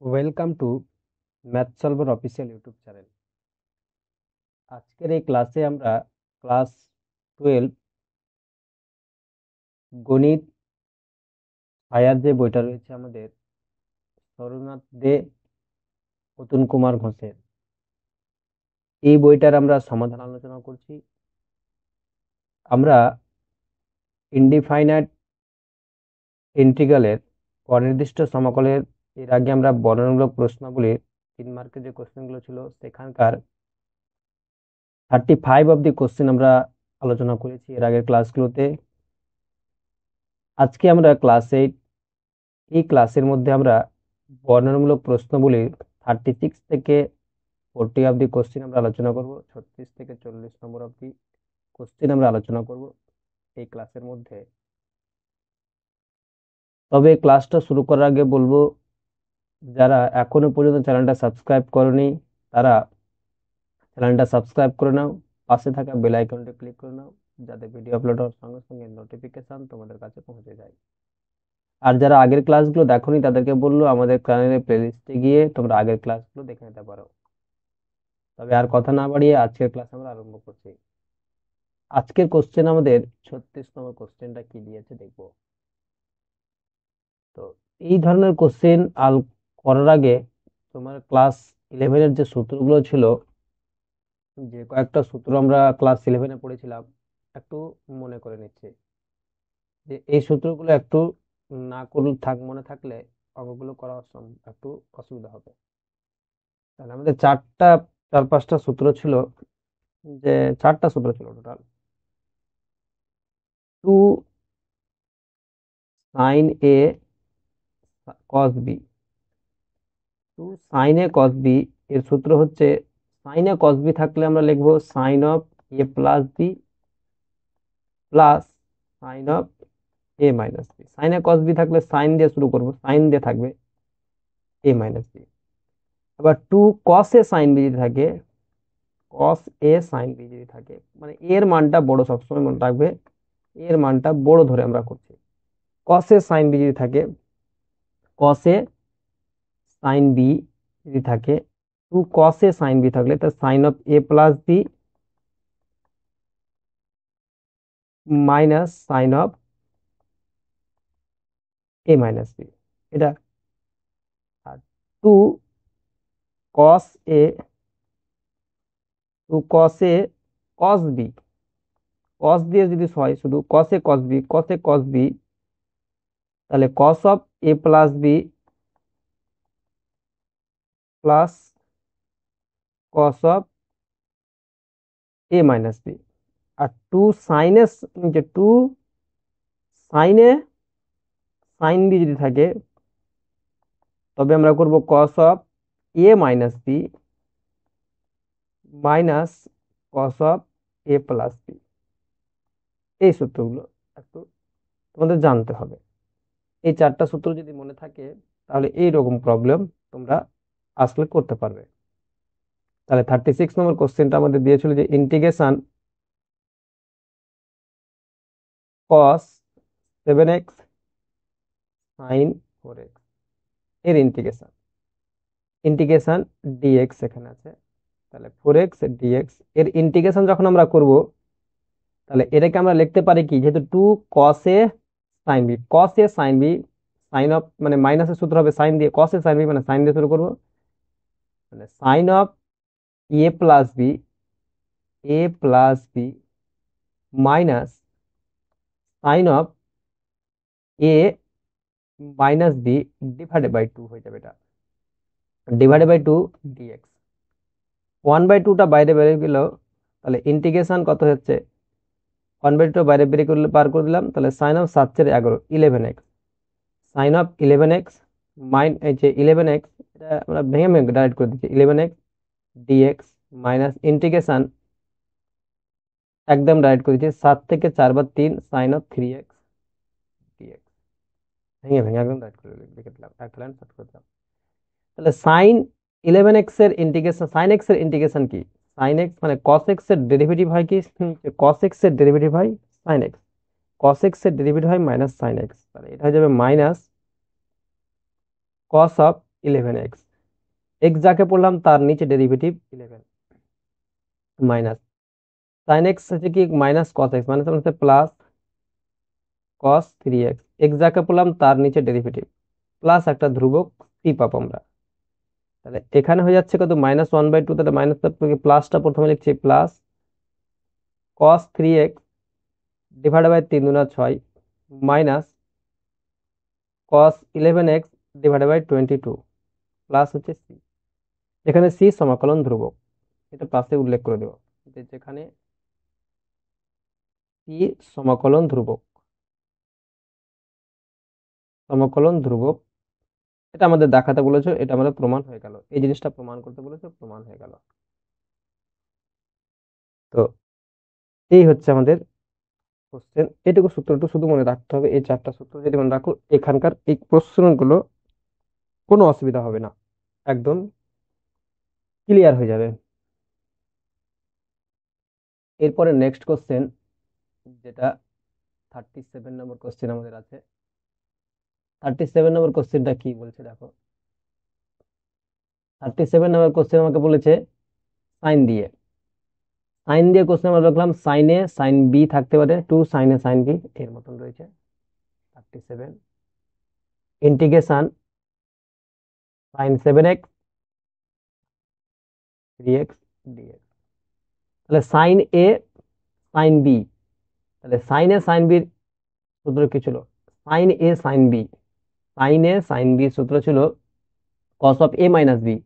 Welcome to math solver official YouTube channel. আজকের এই ক্লাসে আমরা ক্লাস 12 গণিত ছায়ার যে বইটা রয়েছে আমাদের সরনাথ দে অতুন কুমার ঘোষের, এই বইটার আমরা সমাধান আলোচনা করছি। আমরা ইনডিফাইনাইট ইন্টিগ্রালের অনির্দিষ্ট সমাকলের এর আগে আমরা বর্ণনামূলক প্রশ্নগুলির 3 মার্কের যে কোশ্চেনগুলো ছিল সেখানকার 35 অব দি কোশ্চেন আমরা আলোচনা করেছি এর আগের ক্লাসগুলোতে। আজকে আমরা ক্লাস 8, এই ক্লাসের মধ্যে আমরা বর্ণনামূলক প্রশ্নগুলির 36 থেকে 40 অব্দি কোশ্চেন আমরা আলোচনা করব। 36 থেকে 40 নম্বর অব্দি কোশ্চেন আমরা আলোচনা করব এই ক্লাসের মধ্যে। তবে ক্লাসটা শুরু করার আগে বলবো, যারা এখনো পর্যন্ত চ্যানেলটা সাবস্ক্রাইব করনি তারা চ্যানেলটা সাবস্ক্রাইব করে নাও, পাশে থাকা বেল আইকনটা ক্লিক করে নাও, যাতে ভিডিও আপলোড হওয়ার সঙ্গে সঙ্গে নোটিফিকেশন তোমাদের কাছে পৌঁছে যায়। আর যারা আগের ক্লাসগুলো দেখোনি তাদেরকে বললো আমাদের চ্যানেলের প্লেলিস্টে গিয়ে তোমরা আগের ক্লাসগুলো দেখে নিতে পারো। তবে আর কথা না বাড়িয়ে আজকের ক্লাস আমরা আরম্ভ করছি। আজকের কোশ্চেন আমাদের 36 নম্বর কোশ্চেনটা কি দিয়েছে দেখবো। তো এই ধরনের কোশ্চেন করার আগে তোমার ক্লাস 11-এর যে সূত্রগুলো ছিল, যে কয়েকটা সূত্র আমরা ক্লাস 11-এ পড়েছিলাম, একটু মনে করে নিচ্ছি। যে এই সূত্রগুলো একটু না করলে মনে থাকলে অঙ্কগুলো করা একটু অসুবিধা হবে। তাহলে আমাদের 4-5টা সূত্র ছিল, যে 4টা সূত্র ছিল total. 2 sin a cos b, 2 sin a cos b এর সূত্র হচ্ছে sin a cos b থাকলে আমরা লিখবো sin of a plus b plus sin of a minus b। sin a cos b থাকলে sin দিয়ে শুরু করব, sin দিয়ে থাকবে a minus b। আবার 2 cos a sin b যদি থাকে, cos a sin b যদি থাকে, মানে এর মানটা বড়, সবসময় মনে রাখবে এর মানটা বড় ধরে আমরা করছি। cos a sin b যদি থাকে, cos a sin b যদি থাকে, 2 cos a sin b থাকলে তার sin of a plus b minus sin of a minus b, এটা। আর 2 cos a 2 cos a cos b, cos দিয়ে যদি হয় শুধু cos a cos b, cos a cos b, তাহলে cos of a plus b plus cos of a minus b। আর 2 sin a, যে 2 sin a sin b যদি থাকে, তবে আমরা করব cos of a minus b minus cos of a plus b। এই সূত্রগুলো একটু তোমাদের জানতে হবে। এই 4টা সূত্র যদি মনে থাকে তাহলে এই রকম প্রবলেম তোমরা আসলে করতে পারবে। তাহলে 36 নম্বর কোশ্চেনটা আমাদের দিয়েছিল যে integration cos 7x sin 4x এর ইন্টিগ্রেশন dx এখানে আছে। তাহলে 4x dx এর ইন্টিগ্রেশন যখন আমরা করব, তাহলে এটাকে আমরা লিখতে পারি কি, যেহেতু 2 cos a sin b, cos a sin b, sin of মানে মাইনাসের সূত্র হবে sin দিয়ে, cos a sin b মানে sin দিয়ে শুরু করব, মানে sin of a plus b minus sin of a minus b divided by 2 হয়ে যাবে, এটা ডিভাইডেড বাই 2 dx। 1/2টা বাইরে বেরিয়ে গেল, তাহলে ইন্টিগ্রেশন কত হচ্ছে, 1/2 বাইরে বেরিয়ে করলে বার করে দিলাম, তাহলে sign of 7×11 11x, sign of 11x এই যে 11x, এটা আমরা ভেঙে ভেঙে ডাইরেক্ট করে দিচ্ছি, 11x dx মাইনাস ইন্টিগ্রেশন একদম ডাইরেক্ট করে দিচ্ছি 7 থেকে 4 বার 3 সাইন অফ 3x dx, ভেঙে ভেঙে একদম ডাইরেক্ট করে লিখে দিলাম, একটা লাইন শর্ট করে দিলাম। তাহলে সাইন 11x এর ইন্টিগ্রেশন, সাইন x এর ইন্টিগ্রেশন কি, সাইন x মানে cos x এর ডেরিভেটিভ হয় কি, cos x এর ডেরিভেটিভ হয় সাইন x, cos x এর ডেরিভেটিভ হয় মাইনাস সাইন x, তাহলে এটা হয়ে যাবে minus cos of 11x, x যাকে পড়লাম তার নিচে ডেরিভেটিভ 11 মাইনাস সাইন এক্স হচ্ছে কি মাইনাস কস এক্স, মানে হচ্ছে প্লাস কস 3x, এক্স যাকে পড়লাম তার নিচে ডেরিভেটিভ প্লাস একটা ধ্রুবক সি পাবো আমরা। তাহলে এখানে হয়ে যাচ্ছে কত -1/2, তাহলে মাইনাস প্লাসটা প্রথমে লিখছি plus cos 3x divided by 3 দুনা 6 minus cos 11x divided by 22 plus হচ্ছে সি, যেখানে সি সমাকলন ধ্রুবক, এটা প্লাসে উল্লেখ করে দেব যেখানে সি সমাকলন ধ্রুবক, সমাকলন ধ্রুবক এটা আমাদের দেখাতে বলেছে, এটা আমাদের প্রমাণ হয়ে গেল, এই জিনিসটা প্রমাণ করতে বলেছে, প্রমাণ হয়ে গেল। তো এই হচ্ছে আমাদের কোশ্চেন, এটুকু সূত্রটা শুধু মনে রাখতে হবে, এই 4টা সূত্র যদি মনে রাখো এখানকার এই প্রশ্নগুলো কোনো অসুবিধা হবে না, একদম ক্লিয়ার হয়ে যাবে। এরপরে নেক্সট কোশ্চেন যেটা 37 নম্বর কোশ্চেন আমাদের আছে। 37 নম্বর কোশ্চেনটা কি বলছে দেখো, 37 নম্বর কোশ্চেন আমাকে বলেছে সাইন দিয়ে, সাইন দিয়ে কোশ্চেন আমরা রাখলাম সাইন এ সাইন বি থাকতে পারে, 2 সাইন এ সাইন বি এর মতন রয়েছে। 37 integration sine 7x 3x dx, তাহলে সাইন এ সাইন বি, তাহলে সাইন এ সাইন বির সূত্র কি ছিল, sine A sine B, sine A sine B সূত্র ছিল cos of A minus B,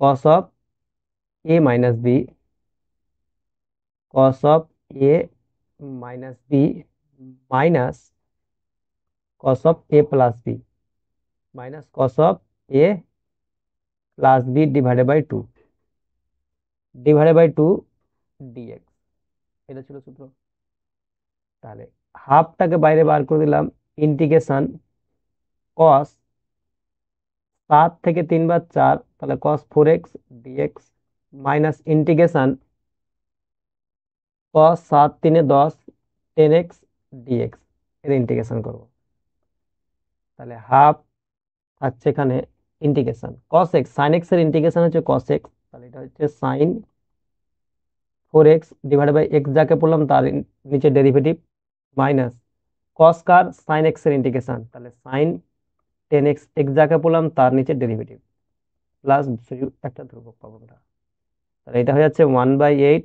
cos of A minus B, cos of A minus B minus cos of A plus B minus cos of A plus B divided by 2 divided by 2 dx, এটা ছিল সূত্র। তাহলে হাফটাকে বাইরে বার করে দিলাম, integration cos 7 থেকে 3 বার 4, তাহলে cos 4x dx minus integration cos 7 3 10 10x dx, এর ইন্টিগ্রেশন করব। তাহলে হাফ থাকছে এখানে integration cos x, sin x এর ইন্টিগ্রেশন হচ্ছে cos x, তাহলে এটা হচ্ছে sin 4x divided by x যাকে পড়লাম তার নিচে ডেরিভেটিভ মাইনাস cos কার sin x এর ইন্টিগ্রেশন, তাহলে sin 10x, x যাকে পড়লাম তার নিচে ডেরিভেটিভ প্লাস একটা ধ্রুবক পাবো আমরা। তাহলে এটা হয়ে যাচ্ছে 1/8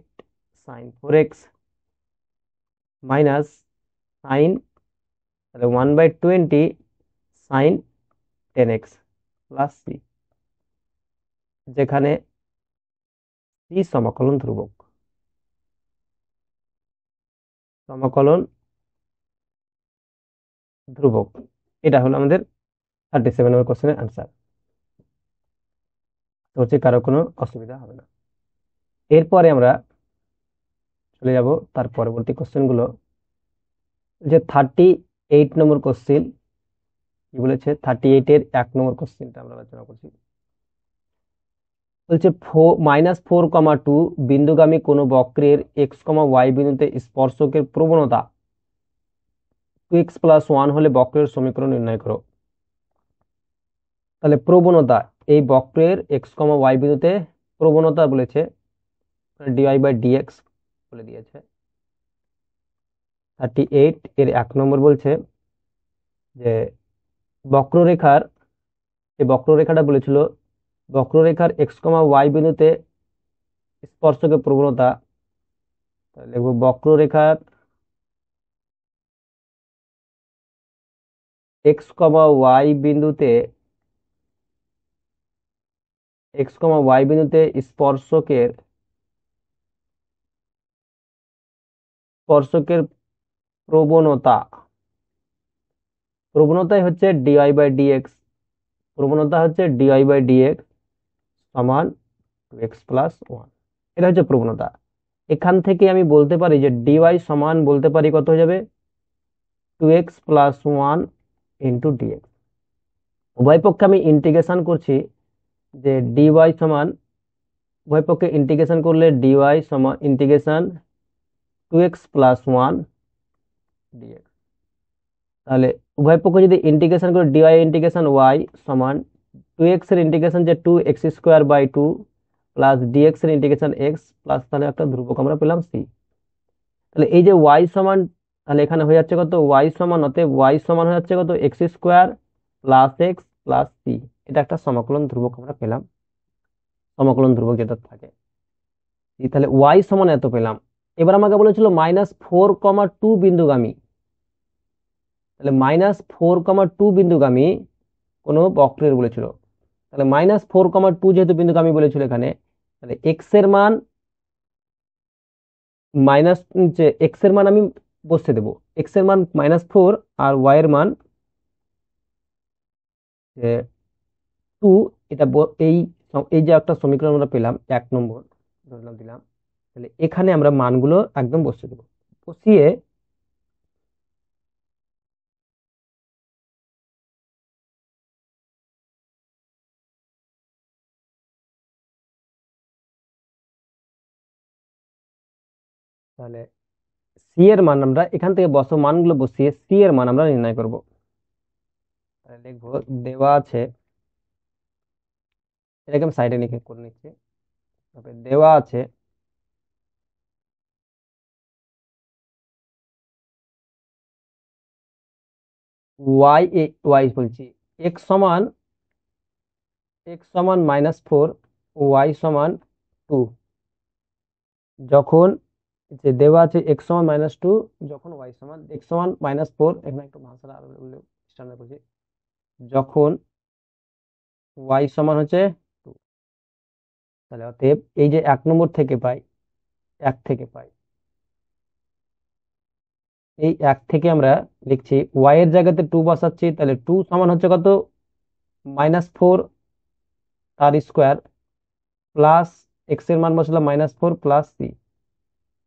sin 4x মাইনাস sin, তাহলে 1/20 sin 10x প্লাস সি, যেখানে সি সমাকলন ধ্রুবক, সমাকলন ধ্রুবক, এটা হলো আমাদের 37 নম্বর কোশ্চেনের আনসার। তো হচ্ছে কারো কোনো অসুবিধা হবে না। এরপরে আমরা চলে যাব তার পরবর্তী কোশ্চেন গুলো, যে 38 নম্বর কোশ্চেন কি বলেছে, 38 এর 1 নম্বর কোশ্চেনটা আমরা আলোচনা করছি। বলছে -4,2 বিন্দুগামী কোন বক্রের x, y বিন্দুতে স্পর্শকের প্রবণতা 2x + 1 হলে বক্রের সমীকরণ নির্ণয় করো। তাহলে প্রবণতা, এই বক্রের x, y বিন্দুতে প্রবণতা বলেছে dy/dx বলে দিয়েছে। 38 এর 1 নম্বর বলছে যে বক্ররেখার, এই বক্ররেখাটা বলেছিল বক্ররেখার x, y বিন্দুতে স্পর্শকের প্রবণতা, তাহলে লিখব বক্ররেখার x, y বিন্দুতে স্পর্শকের স্পর্শকের প্রবণতা, প্রবণতাই হচ্ছে dy/dx, প্রবণতা হচ্ছে dy/dx সমান 2x + 1, এটা হচ্ছে প্রবণতা। এখান থেকে আমি বলতে পারি যে dy সমান বলতে পারি কত হয়ে যাবে 2x + 1 * dx। উভয় পক্ষে আমি ইন্টিগ্রেশন করছি, যে dy সমান, উভয় পক্ষে ইন্টিগ্রেশন করলে dy সমান ইন্টিগ্রেশন 2x + 1 dx, তাহলে উভয় পক্ষ যদি ইন্টিগ্রেশন করে ডিওয়াই ইন্টিগ্রেশন ওয়াই সমান 2x এর ইন্টিগ্রেশন যে 2x² বাই 2 প্লাস ডিএক্স এর ইন্টিগ্রেশন এক্স প্লাস, তাহলে একটা ধ্রুবক আমরা পেলাম সি। তাহলে এই যে ওয়াই সমান, তাহলে এখানে হয়ে যাচ্ছে কত ওয়াই সমান, অতএব ওয়াই সমান হয়ে যাচ্ছে কত x² plus x plus C. এটা একটা সমাকলন ধ্রুবক আমরা পেলাম, সমাকলন ধ্রুবক যেটা থাকে। তাহলে ওয়াই সমান এত পেলাম। এবার আমাকে বলেছিল -4,2 বিন্দুগামী। তাহলে -4,2 বিন্দুগামী কোন বক্রের বলেছিল। তাহলে -4,2 যেহেতু বিন্দুগামী বলেছিল এখানে, তাহলে এক্স এর মান এক্স এর মান আমি বসিয়ে দেবো। এক্স এর মান -4 আর ওয়াই এর মান 2। এটা এই এই যে একটা সমীকরণ আমরা পেলাম 1 নম্বর ধরলাম দিলাম। তাহলে এখানে আমরা মানগুলো একদম বসিয়ে দেবো, বসিয়ে তাহলে সি এর মান আমরা এখান থেকে মানগুলো বসিয়ে সি এর মান আমরা নির্ণয় করব। তাহলে লিখবো দেওয়া আছে, এটাকে আমি সাইডে লিখে করে নিচ্ছি। তবে দেওয়া আছে ওয়াই বলছি এক্স সমান -4, ওয়াই সমান 2। যখন যে দেওয়া আছে এক্স সমান -2, যখন ওয়াই সমান এক্স সমান -4, এখানে একটু ভাষাটা আরো স্ট্যান্ডার্ড করছি, যখন ওয়াই সমান হচ্ছে 2। তাহলে অতএব এই যে 1 নম্বর থেকে পাই, 1 থেকে পাই, এই 1 থেকে আমরা লিখছি ওয়াই এর জায়গাতে 2 বসাচ্ছি। তাহলে 2 সমান হচ্ছে কত -4 তার স্কোয়ার প্লাস এক্স এর মান বসালাম -4 প্লাস সি।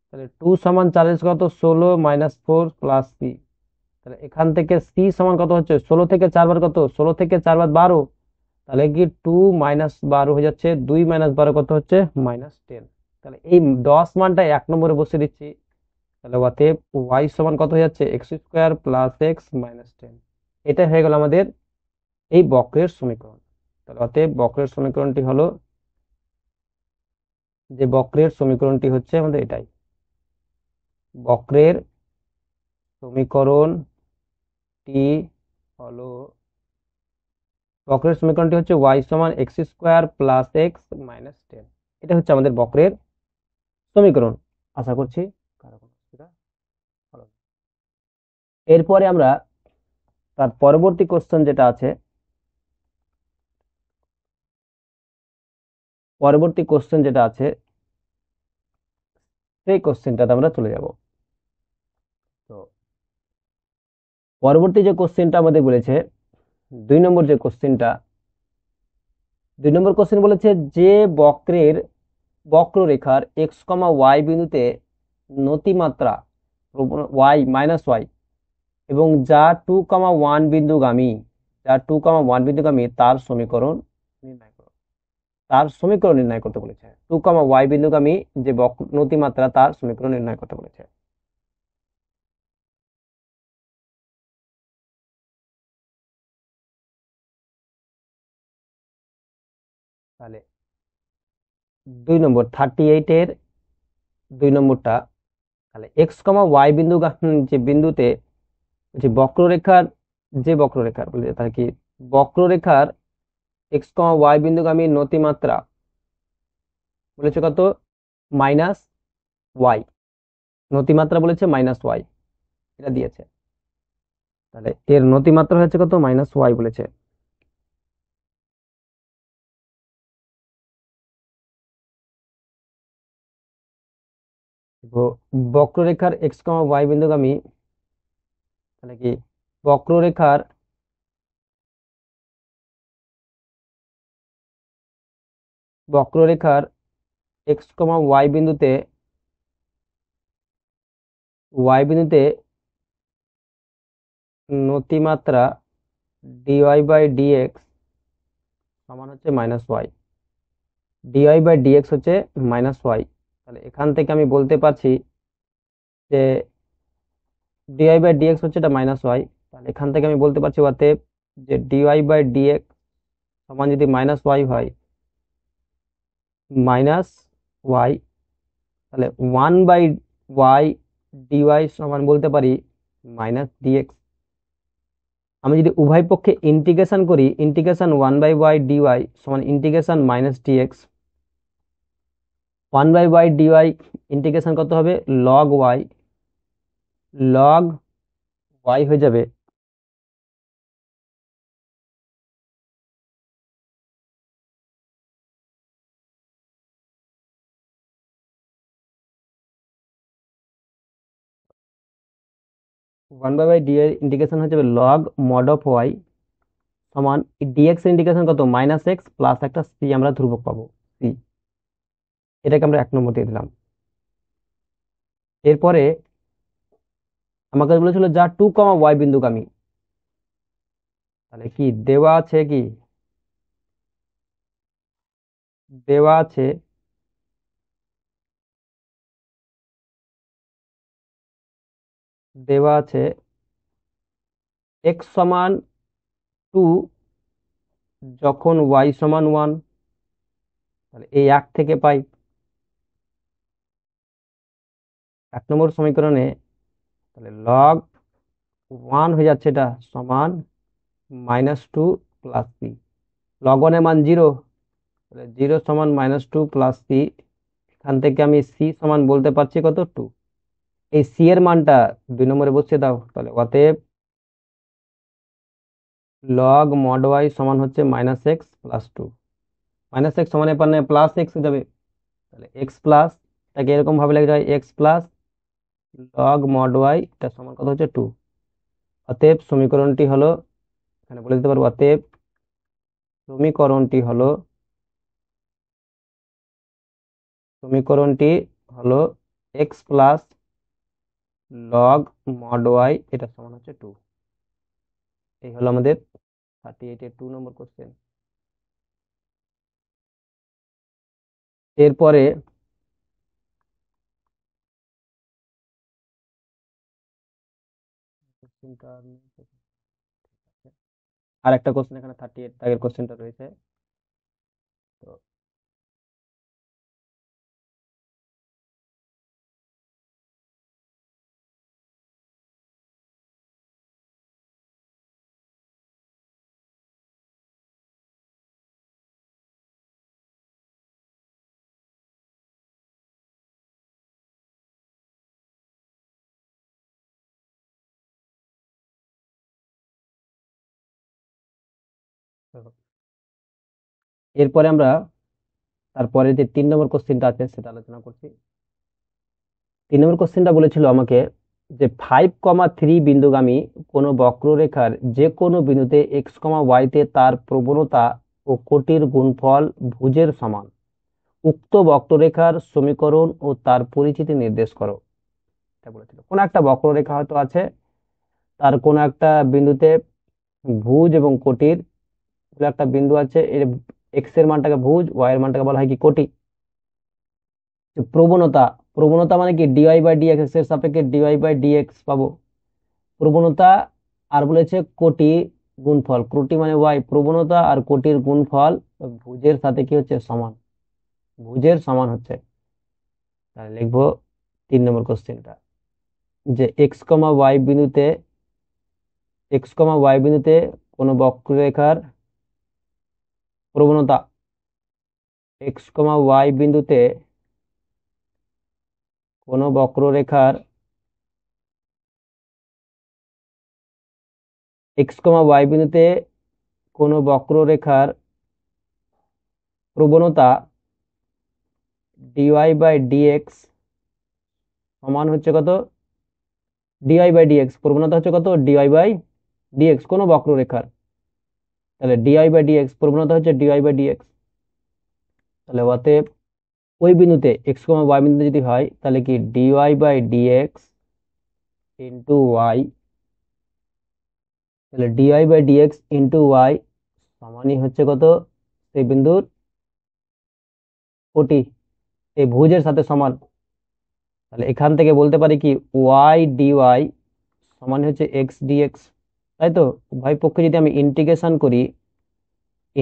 তাহলে 2 সমান 4 কত 16 -4 প্লাস সি। তাহলে এখান থেকে সি সমান কত হচ্ছে 16 থেকে 4 বার কত 16 থেকে 4 বার 12। তাহলে কি 2 -12 হয়ে যাচ্ছে, 2 -12 কত হচ্ছে -10। তাহলে এই 10 মানটা 1 নম্বরে বসিয়ে দিচ্ছি। তাহলে অতএব ওয়াই সমান কত হয়ে যাচ্ছে x² প্লাস এক্স -10। এটা হয়ে গেল আমাদের এই বক্রের সমীকরণ। তাহলে অতএব বক্রের সমীকরণটি হলো, যে বক্রের সমীকরণটি হচ্ছে আমাদের এটাই, বক্রের সমীকরণটি হলো, বক্রের সমীকরণটি হচ্ছে y সমান x² প্লাস এক্স -10। এটা হচ্ছে আমাদের বক্রের সমীকরণ। আশা করছি কারো কোনো অসুবিধা হলো না। এরপরে আমরা তার পরবর্তী কোশ্চেন যেটা আছে, পরবর্তী কোশ্চেন যেটা আছে সেই কোশ্চেনটাতে আমরা চলে যাব। তো পরবর্তী যে কোশ্চেনটা আমাদের বলেছে 2 নম্বর যে কোশ্চেনটা, 2 নম্বর কোশ্চেন বলেছে যে বক্ররেখার এক্স কমা ওয়াই বিন্দুতে নতিমাত্রা ওয়াই এবং যা 2,1 বিন্দুগামী, তার সমীকরণ নির্ণয় করো। তার সমীকরণ নির্ণয় করতে বলেছে, 2,y বিন্দুগামী যে নতিমাত্রা তার সমীকরণ নির্ণয় করতে বলেছে। তাহলে 2 নম্বর 38 এর 2 নম্বরটা, তাহলে এক্স কমা ওয়াই যে বিন্দুতে যে বক্ররেখার বলে তাহলে কি বক্ররেখার এক্স কমা ওয়াই বিন্দুগামী নতিমাত্রা বলেছে কত -y, নতিমাত্রা বলেছে -y, এটা দিয়েছে। তাহলে এর নতিমাত্রা হচ্ছে কত -y বলেছে। বক্ররেখার এক্স কমা ওয়াই বিন্দুগামী, তাহলে কি বক্ররেখার বক্ররেখার এক্স কমা ওয়াই বিন্দুতে নতিমাত্রা dy/dx সমান হচ্ছে -y, dy/dx হচ্ছে -y। তাহলে এখান থেকে আমি বলতে পারছি যে dy/dx হচ্ছে এটা -y। তাহলে তাহলে এখান থেকে আমি বলতে পারছি অতএব যে ডিওয়াই বাই ডিএক্স সমান যদি মাইনাস ওয়াই হয়, মাইনাস ওয়াই, তাহলে 1/y ডিওয়াই সমান বলতে পারি মাইনাস ডিএক্স। আমি যদি উভয় পক্ষে ইন্টিগ্রেশন করি, ইন্টিগ্রেশন 1/y ডিওয়াই সমান integration minus dx. 1/y dy integration কত হবে, লগ ওয়াই, লগ ওয়াই হয়ে যাবে 1/y ডিওয়াই ইন্টিগ্রেশন হয়ে যাবে লগ মড অফ ওয়াই সমান ডিএক্স ইন্টিগ্রেশন কত, মাইনাস এক্স প্লাস একটা সি আমরা ধ্রুবক পাবো, সি। এটাকে আমরা 1 নম্বর দিয়ে দিলাম। এরপরে আমাকে বলেছিল যা 2, y বিন্দুগামী, তাহলে কি দেওয়া আছে, কি দেওয়া আছে দেওয়া আছে x সমান 2 যখন y সমান 1, তাহলে এই 1 থেকে পাই 1 নম্বর সমীকরণে, তাহলে লগ 1 হয়ে যাচ্ছে এটা সমান -2 প্লাস সি। লগ 1 এর মান 0, তাহলে 0 সমান -2 প্লাস সি। এখান থেকে আমি সি সমান বলতে পারছি কত, 2। এই সি এর মানটা 2 নম্বরে বসিয়ে দাও, তাহলে অতএব লগ মড ওয়াই সমান হচ্ছে -x প্লাস 2। -x সমান এর পারে প্লাস এক্স হয়ে যাবে, তাহলে এক্স প্লাস, তাকে এরকম ভাবে লেখা যায় x plus log mod y, এটা সমান কত হচ্ছে 2। অতএব সমীকরণটি হলো, এখানে বলে দিতে পারবো অতএব সমীকরণটি হলো x plus log mod y, এটা সমান হচ্ছে 2। এই হলো আমাদের 38-এর 2 নম্বর কোশ্চেন। এরপরে আর একটা কোশ্চেন, এখানে 38 দাগের কোশ্চেনটা রয়েছে। তো এরপরে আমরা তারপরে যে 3 নম্বর কোশ্চেনটা আছে সেটা আলোচনা করছি। 3 নম্বর কোশ্চেনটা বলেছিল আমাকে যে 5,3 বিন্দুগামী কোনো বক্ররেখার যে কোনো বিন্দুতে x, y তে তার প্রবণতা ও কোটির গুণফল ভুজের সমান, উক্ত বক্ররেখার সমীকরণ ও তার পরিচিতি নির্দেশ করো। এটা বলেছিল কোন একটা বক্ররেখা হয়তো আছে, তার কোন একটা বিন্দুতে ভুজ এবং কোটির বলে একটা বিন্দু আছে, এর এক্স এর মানটাকে ভুজ, ওয়াই এর মানটাকে বলা হয় কি কোটি। প্রবণতা, প্রবণতা মানে কি ডিওয়াই বাই ডিএক্স এর সাপেক্ষে ডিওয়াই বাই ডিএক্স পাবো প্রবণতা। আর বলেছে কোটি গুণফল, কোটি মানে ওয়াই, প্রবণতা আর কোটির গুণফল ভুজের সাথে কি হচ্ছে, সমান, ভুজের সমান হচ্ছে। তাহলে লিখবো 3 নম্বর কোশ্চেনটা যে x, y বিন্দুতে কোন বক্ররেখার প্রবণতা, x, y বিন্দুতে কোন বক্ররেখার x, y বিন্দুতে কোন বক্ররেখার প্রবণতা dy বাই ডিএক্স সমান হচ্ছে কত, dy বাই ডিএক্স প্রবণতা হচ্ছে কত, dy বাই ডিএক্স কোন বক্ররেখার, তাহলে dy বাই ডিএক্স প্রবণতা হচ্ছে dy বাই ডিএক্স। তাহলে অতএব ওই বিন্দুতে x, y বিন্দুতে যদি হয় তাহলে কি dy by dx into y, তাহলে dy by dx into y সমানই হচ্ছে কত, সেই বিন্দুর কোটি, এই ভুজের সাথে সমান। তাহলে এখান থেকে বলতে পারি কি ওয়াই ডিওয়াই সমান হচ্ছে এক্স ডিএক্স। তাই তো? উভয় পক্ষে যদি আমি ইন্টিগ্রেশন করি,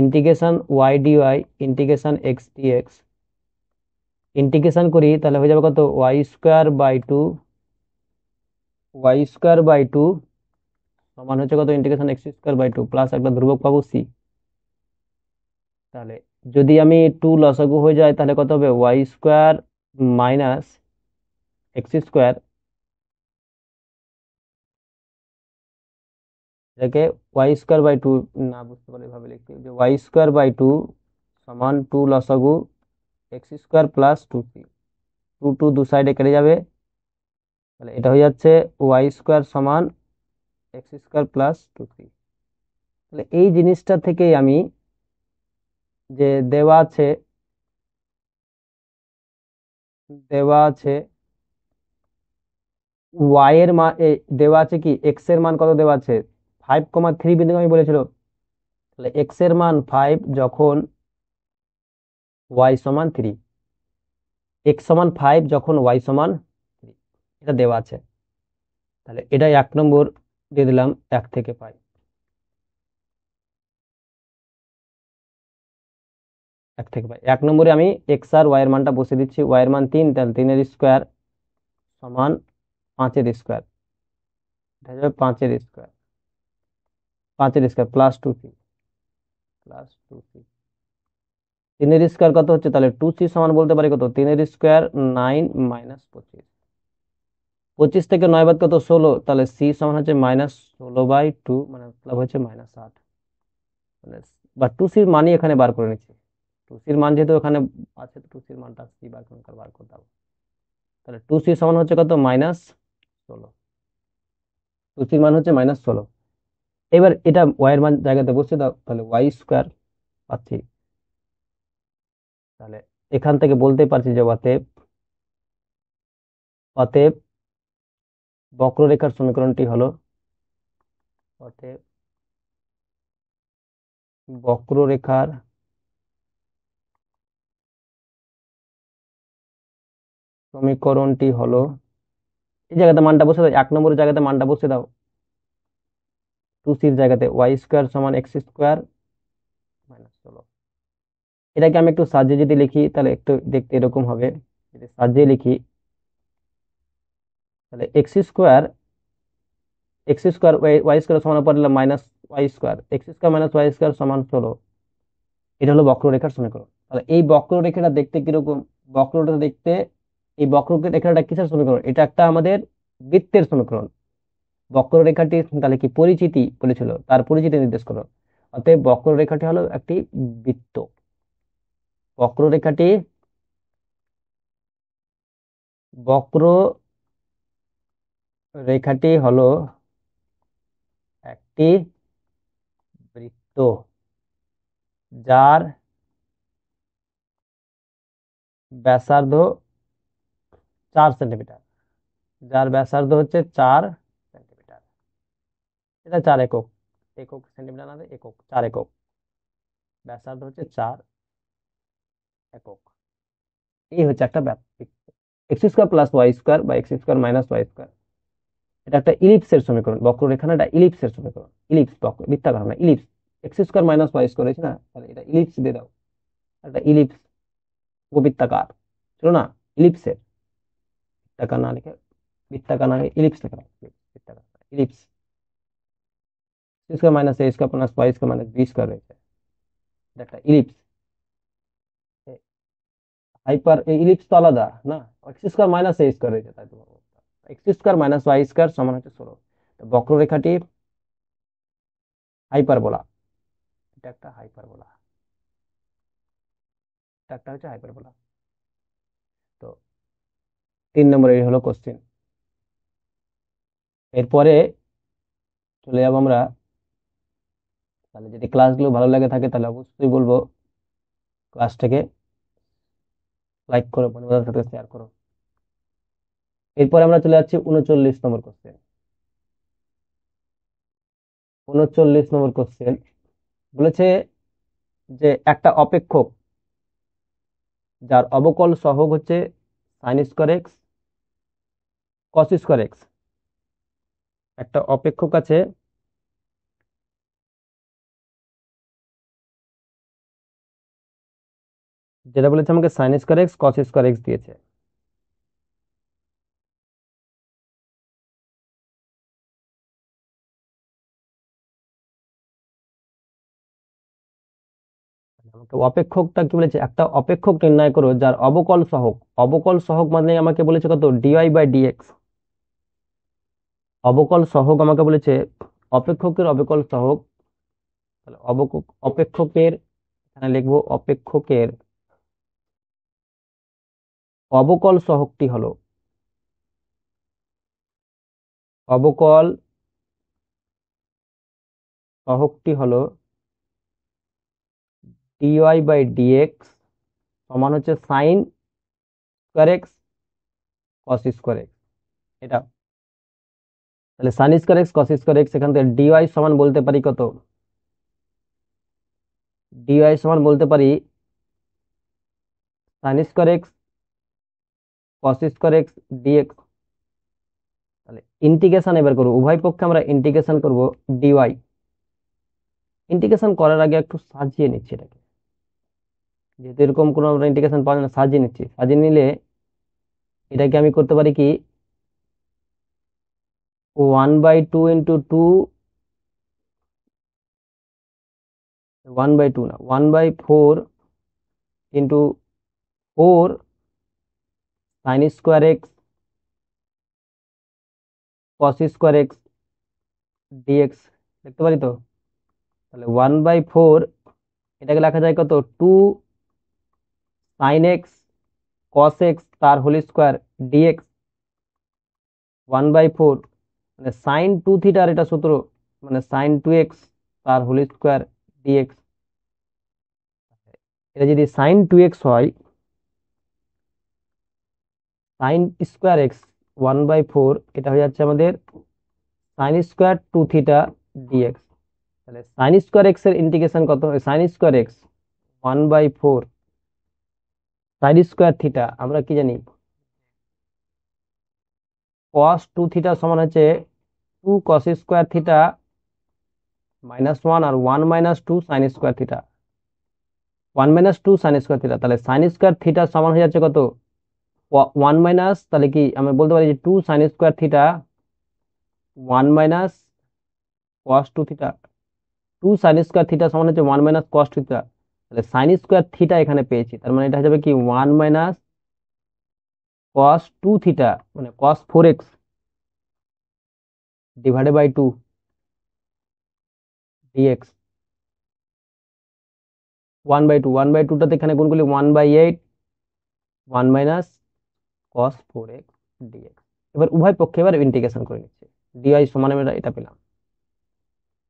integration y dy integration x dx integration করি, তাহলে হয়ে যাবে কত, ওয়াই স্কোয়ার বাই টু সমান হচ্ছে কত, integration x square by two plus একটা ধ্রুবক পাবো সি। তাহলে যদি আমি টু লসাগু হয়ে যায় তাহলে কত হবে, y square minus x square, এটাকে ওয়াই স্কোয়ার বাই টু, না বুঝতে পারলে এভাবে লিখছি যে ওয়াই স্কোয়ার বাই টু সমান টু লসাগু x square plus two C, two two দু সাইডে কেটে যাবে, তাহলে এটা হয়ে যাচ্ছে ওয়াই স্কোয়ার সমান x square plus two C. তাহলে এই জিনিসটা থেকেই আমি, যে দেওয়া আছে ওয়াই এর মান, দেওয়া আছে কি এক্স এর মান কত দেওয়া আছে, 5,3 বিন্দু আমি বলেছিল। তাহলে এক্স এর মান 5 যখন ওয়াই সমান 3, এক্স সমান 5 যখন ওয়াই সমান 3, এটা দেওয়া আছে। তাহলে এটাই 1 নম্বর দিয়ে দিলাম, 1 থেকে 5। 1 থেকে 5, 1 নম্বরে আমি এক্স আর ওয়াই এর মানটা বসে দিচ্ছি। ওয়াই এর মান 3, তাহলে 3 এর স্কোয়ার সমান 5 এর স্কোয়ার, এটা হয়ে যাবে 5 এর স্কোয়ার, 5 এর স্কোয়ার প্লাস টু সি। 3 এর স্কোয়ার কত হচ্ছে, তাহলে টু সি সমান বলতে পারি কত, 3 এর স্কোয়ার 9 মাইনাস 25, 25 থেকে 9 বাদ কত, 16, তাহলে সি সমান হচ্ছে -16/2, মানে মতলব হচ্ছে -8, মানে বা টু সির মানই এখানে বার করে নিচ্ছি। টু সির মান যেহেতু এখানে আছে, টু সির মানটা সি বার করে দাও। তাহলে টু সি সমান হচ্ছে কত, -16, টু সির মান হচ্ছে -16। এবার এটা ওয়াই এর মান জায়গাতে বসে দাও, তাহলে ওয়াই স্কোয়ার পাচ্ছি। তাহলে এখান থেকে বলতে পারছি যে অতএব অতএব বক্ররেখার সমীকরণটি হলো, অতএব বক্ররেখার সমীকরণটি হলো, এই জায়গাতে মানটা বসে দাও, 1 নম্বরের জায়গাতে মানটা বসে দাও, টু সির জায়গাতে ওয়াই স্কোয়ার সমান এক্স স্কোয়ার -16। এটাকে আমি একটু সাজিয়ে যদি লিখি তাহলে একটু দেখতে এরকম হবে। যদি সাজিয়ে লিখি তাহলে এক্স স্কোয়ার ওয়াই স্কোয়ার সমান পড়ে -y² সমান 16। এটা হলো বক্ররেখার সমীকরণ। তাহলে এই বক্ররেখাটা দেখতে কিরকম, বক্রটা দেখতে, এই বক্ররেখাটা কিসের সমীকরণ, এটা একটা আমাদের বৃত্তের সমীকরণ। বক্ররেখাটি তাহলে কি পরিচিতি বলেছিল, তার পরিচিতি নির্দেশ করো। অতএব বক্ররেখাটি হলো একটি বৃত্ত। বক্ররেখাটি বক্র রেখাটি হলো একটি বৃত্ত, যার ব্যাসার্ধ 4 সেন্টিমিটার, যার ব্যাসার্ধ হচ্ছে 4 সেন্টিমিটার। এটা 4 একক, একক সেন্টিমিটার না, একক, 4 একক, ব্যাসার্ধ হচ্ছে 4 একক। এই হচ্ছে একটা x square plus y square বা x square minus y square, এটা একটা ইলিপসের সমীকরণ। বক্ররেখা না, এটা ইলিপসের সমীকরণ। ইলিপস বক্র, বৃত্তাকার না, ellipse. X square minus y square হয়েছে না, তাহলে এটা ইলিপস দিয়ে দাও, একটা ইলিপস, উপবৃত্তাকার ছিল না, ইলিপসের, বৃত্তাকার না লিখে, বৃত্তাকার না ইলিপস লেখা, বৃত্তাকার ইলিপস। স্কোয়ার মাইনাস এ square plus y square minus b square রয়েছে, এটা একটা ইলিপস। হাইপার, এই ইলিপস তো আলাদা না, এক্স স্কোয়ার মাইনাস এ স্কোয়ার রয়েছে, তাই তো x square minus y square সমান হচ্ছে 16। বক্ররেখাটি হাইপারবোলা, এটা একটা হাইপারবোলা, এটা একটা হচ্ছে হাইপারবোলা। তো 3 নম্বর এই হলো কোশ্চেন। এরপরে চলে যাবো আমরা, তাহলে যদি ক্লাসগুলো ভালো লাগে থাকে তাহলে অবশ্যই বলবো ক্লাসটাকে লাইক করো, বন্ধুদের সাথে শেয়ার করো। এরপরে আমরা চলে যাচ্ছি 39 নম্বর কোশ্চেন। 39 নম্বর কোশ্চেন বলেছে যে একটা অপেক্ষক যার অবকল সহগ হচ্ছে sign square x cos square x, একটা অপেক্ষক আছে যেটা বলেছে আমাকে sign square x cos square x দিয়েছে। আমাকে অপেক্ষকটা কি বলেছে, একটা অপেক্ষক নির্ণয় করো যার অবকল সহগ, অবকল সহগ মানে আমাকে বলেছে কত, ডিওয়াই বাই ডিএক্স। অবকল সহগ আমাকে বলেছে অপেক্ষকের অবকল সহগ। তাহলে অপেক্ষকের, এখানে লিখবো অপেক্ষকের অবকল সহগটি হলো, অবকল সহগটি হলো ডিওয়াই বাই ডিএক্স সমান হচ্ছে sign square x cos square x. এটা তাহলে sine square x cos square x, এখান থেকে ডিওয়াই সমান বলতে পারি কত, ডিওয়াই সমান বলতে পারি sine square x cos square x dx. তাহলে ইন্টিগ্রেশন এবার করবো, উভয় পক্ষে আমরা ইন্টিগ্রেশন করব ডিওয়াই। ইন্টিগ্রেশন করার আগে একটু সাজিয়ে নিচ্ছি এটাকে, যেহেতু এরকম কোনো আমরা ইন্টিগ্রেশন পাওয়া যায় না, সাজিয়ে নিচ্ছি। সাজিয়ে নিলে এটাকে আমি করতে পারি কি, 1/2 ইন্টু টু, 1/2 না, 1/4 into 4 sine square x cos square x dx লিখতে পারি তো। তাহলে 1/4 এটাকে লেখা যায় কত, 2 সাইন এক্স কস এক্স তার হোল স্কোয়ার ডিএক্স। 1/4 মানে সাইন 2 থিটার এটা সূত্র, মানে সাইন 2x তার হোল স্কোয়ার ডিএক্স। এটা যদি সাইন 2x হয়, সাইন স্কোয়ার এক্স 1/4 এটা হয়ে যাচ্ছে আমাদের সাইন স্কোয়ার 2 থিটা ডিএক্স। তাহলে সাইন স্কোয়ার এক্স এর ইন্টিগ্রেশন কত, sign square x 1/4 sign square theta, আমরা কি জানি cos 2 থিটা সমান হচ্ছে 2 cos স্কোয়ার থিটা -1 আর 1 - 2 sine square theta, 1 - 2 sine square theta. তাহলে সাইন স্কোয়ার থিটা সমান হয়ে যাচ্ছে কত, 1 মাইনাস, তাহলে কি আমরা বলতে পারি যে 2 sine square theta 1 minus cos 2 theta, 2 sine square theta সমান হচ্ছে 1 মাইনাস cos থিটা। তাহলে সাইন স্কোয়ার থিটা এখানে পেয়েছি, তার মানে এটা হয়ে যাবে কি 1 মাইনাস cos 2 থিটা মানে cos 4x divided by 2 dx. 1/2, 1/2টাতে এখানে গুণ করলে 1/8 1 মাইনাস cos 4x ডিএক্স। এবার উভয় পক্ষে এবার ইন্টিগ্রেশন করে নিচ্ছে, ডিআই সমান আমরা এটা পেলাম।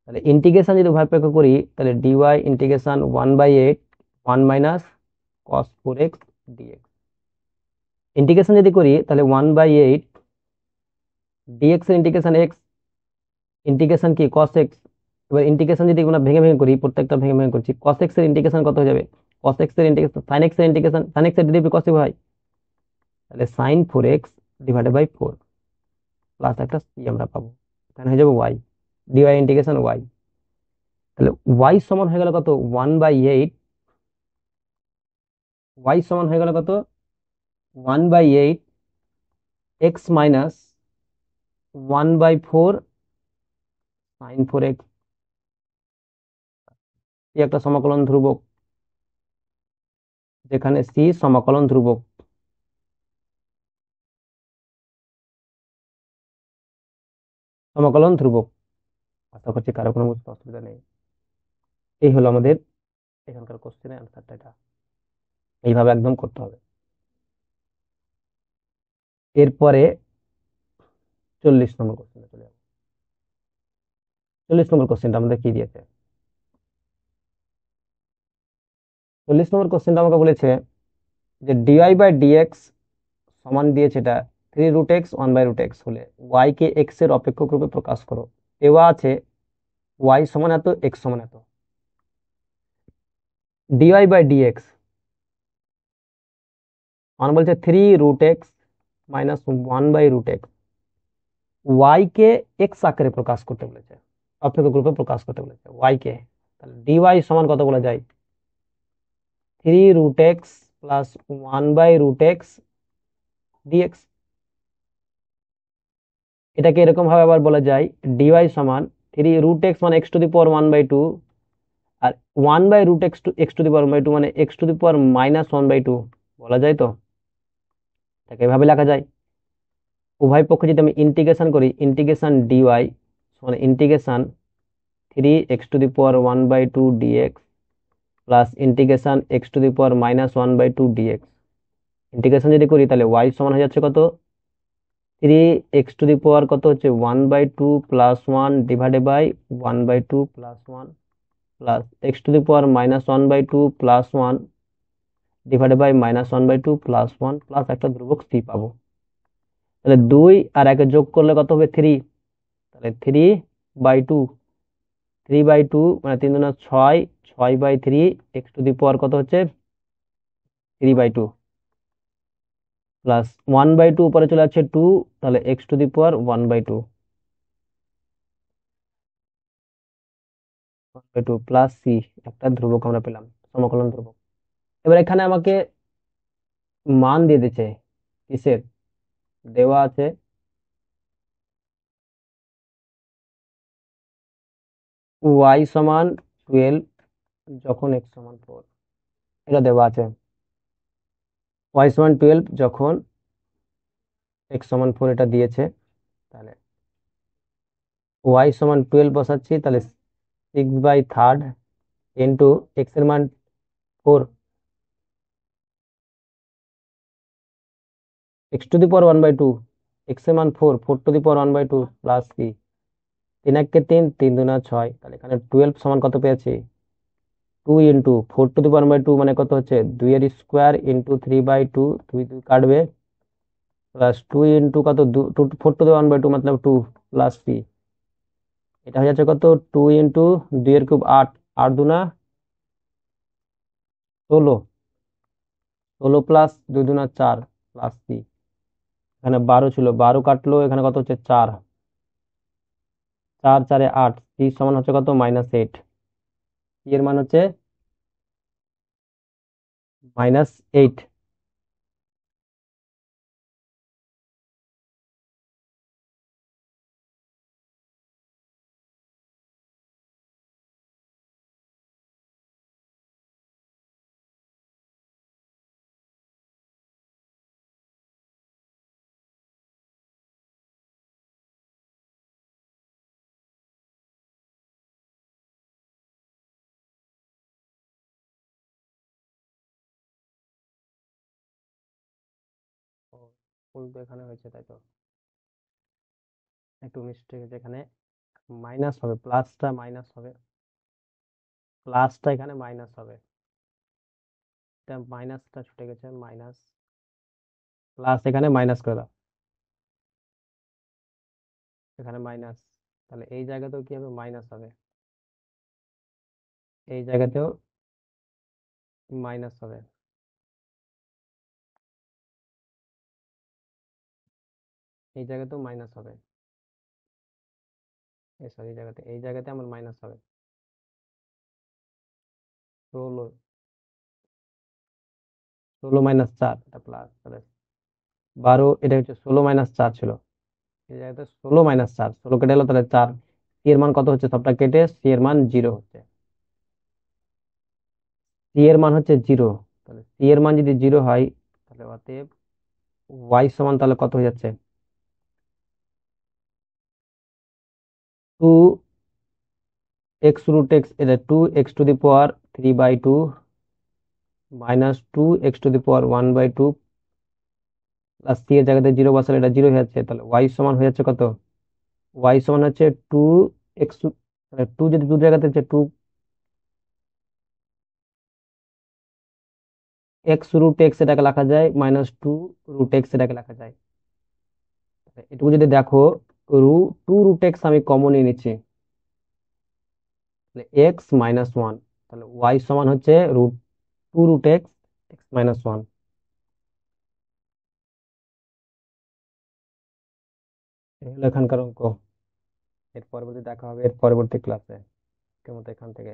তাহলে ইন্টিগ্রেশন যদি উভয় পক্ষে করি, তাহলে dy integration 1/8 1 minus cos 4x dx. Integration যদি করি তাহলে 1/8 ডিএক্স এর ইন্টিগ্রেশন এক্স, ইন্টিগ্রেশন কি cos x। এবার ইন্টিগ্রেশন যদি আমরা ভেঙে ভেঙে করি, প্রত্যেকটা ভেঙে ভেঙে করছি, cos x এর ইন্টিগ্রেশন কত হয়ে যাবে, cos x এর ইন্টিগ্রেশন sin x এর ইন্টিগ্রেশন, sin x এর ডেরিভেটিভ cos y, তাহলে sin 4x divided by 4 plus একটা c আমরা পাবো, এখানে হয়ে যাবে y, ডিওয়াই ইন্টিগ্রেশন y। তাহলে y সমান হয়ে গেল কত, 1/8, y সমান হয়ে গেল কত 1/8 x মাইনাস 1/4 sin 4x, এই একটা সমাকলন ধ্রুবক, যেখানে c সমাকলন ধ্রুবক। সমাকলন ধ্রুবক, আশা করছি কারো কোনো বুঝতে অসুবিধা নেই। এই হলো আমাদের এখানকার কোশ্চেনের অ্যান্সারটা, এটা এইভাবে একদম করতে হবে। এরপরে 40 নম্বর কোশ্চেনে চলে যাবো। 40 নম্বর কোশ্চেনটা আমাদের কি দিয়েছে, 40 নম্বর কোশ্চেনটা আমাকে বলেছে যে ডিআই বাই ডিএক্স সমান দিয়েছে এটা 3√x 1/√x হলে y কে x এর অপেক্ষক রূপে প্রকাশ করো। দেওয়া আছে y সমান এত, x সমান এত। ডিআই বাই ডিএক্স মানে বলছে 3√x মাইনাস 1/√x, y কে x আকারে প্রকাশ করতে বলেছে, অপেক্ষক রূপে প্রকাশ করতে বলেছে y কে। তাহলে ডিওয়াই সমান কত বলা যায়, 3√x প্লাস 1/√x dx। এটাকে এরকম ভাবে আবার বলা যায় dy সমান 3√x মানে x⁻1/2, R 1/√x to the পাওয়ার 1/2 মানে x⁻−1/2 বলা যায়। তো এটাকে এভাবে লেখা যায়। উভয় পক্ষে যদি আমি ইন্টিগ্রেশন করি, ইন্টিগ্রেশন dy মানে integration 3x⁻1/2 dx plus integration x⁻−1/2 dx। Integration যদি করি তাহলে y সমান হয়ে যাচ্ছে কত, 3x⁻, কত হচ্ছে 1/2 plus 1 divided by 1/2 plus 1 plus x⁻−1/2 plus 1 divided by -1/2 plus 1 plus একটা ধ্রুবক c পাবো। তাহলে 2 আর 1 যোগ করলে কত হবে 3, তাহলে 3/2, 3/2 মানে 3 দুনা 6, 6/3 x⁻, কত হচ্ছে 3/2 প্লাস 1/2 উপরে চলে যাচ্ছে 2, তাহলে x⁻1/2 1/2 প্লাস c, একটা ধ্রুবক আমরা পেলাম, সমকলন ধ্রুবক। এবার এখানে আমাকে মান দিয়ে দিচ্ছে, কিসের দেওয়া আছে, y সমান 12 যখন x সমান 4, এটা দেওয়া আছে। y সমান 12 যখন x সমান 4 এটা দিয়েছে। তাহলে y সমান 12 বসাচ্ছি, তাহলে 6/3 ইন্টু x এর মান 4, x⁻1/2, x এর মান 4, 4⁻1/2 প্লাস c, 3 1 3, 3 দুনা 6, তাহলে এখানে 12 সমান কত পেয়েছি, 2 ইন্টু 4⁻1/2 মানে কত হচ্ছে 2 এর স্কোয়ার ইন্টু 3/2, 2 2 কাটবে, প্লাস 2 ইন্টু কত 4⁻1/2 মতলব 2 প্লাস c, এটা হয়ে যাচ্ছে কত 2 ইন্টু 2 এর কিউব 8, 8 দুনা 16, 16 প্লাস 2 দুনা 4 প্লাস c, এখানে 12 ছিল, 12 কাটলো, এখানে কত হচ্ছে 4, 4 4 8, c সমান হচ্ছে কত -8, c এর মান হচ্ছে -8। ভুল তো এখানে হয়েছে, তাই তো একটু মিস্টেক হয়েছে, এখানে মাইনাস হবে, প্লাসটা মাইনাস হবে, প্লাসটা এখানে মাইনাস হবে, এটা মাইনাসটা ছুটে গেছে, মাইনাস প্লাস এখানে মাইনাস করে দাও, এখানে মাইনাস, তাহলে এই জায়গাতেও কি হবে মাইনাস হবে, এই জায়গাতেও মাইনাস হবে, এই জায়গাতেও মাইনাস হবে, সরি এই জায়গাতে আমার মাইনাস হবে, 16, 16 - 4 এটা প্লাস, তাহলে 12, এটা হচ্ছে 16 - 4 ছিল, এই জায়গাতে 16 - 4, 16 কেটে গেলো, তাহলে 4, সি এর মান কত হচ্ছে, সবটা কেটে সি এর মান 0 হচ্ছে, সি এর মান হচ্ছে 0, তাহলে সি এর মান যদি 0 হয়, তাহলে অতএব ওয়াই সমান তাহলে কত হয়ে যাচ্ছে, 2x√x, এটা 2x⁻³ minus 2x⁻1/2 plus C এর জায়গাতে 0 বসালে এটা 0 হয়ে যাচ্ছে, তাহলে ওয়াই সমান হয়ে যাচ্ছে কত, ওয়াই সমান হচ্ছে 2x, মানে 2 যদি 2 জায়গাতে হচ্ছে 2x√x এটাকে লেখা যায়, -2√x এটাকে লেখা যায়, এটুকু যদি দেখো 2√x আমি কমন নিয়ে নিচ্ছি, তাহলে x-1, তাহলে y সমান হচ্ছে 2√x, x-1। এই হলো এখানকার অঙ্ক। এর পরবর্তী দেখা হবে এর পরবর্তী ক্লাসে, কেমন এখান থেকে।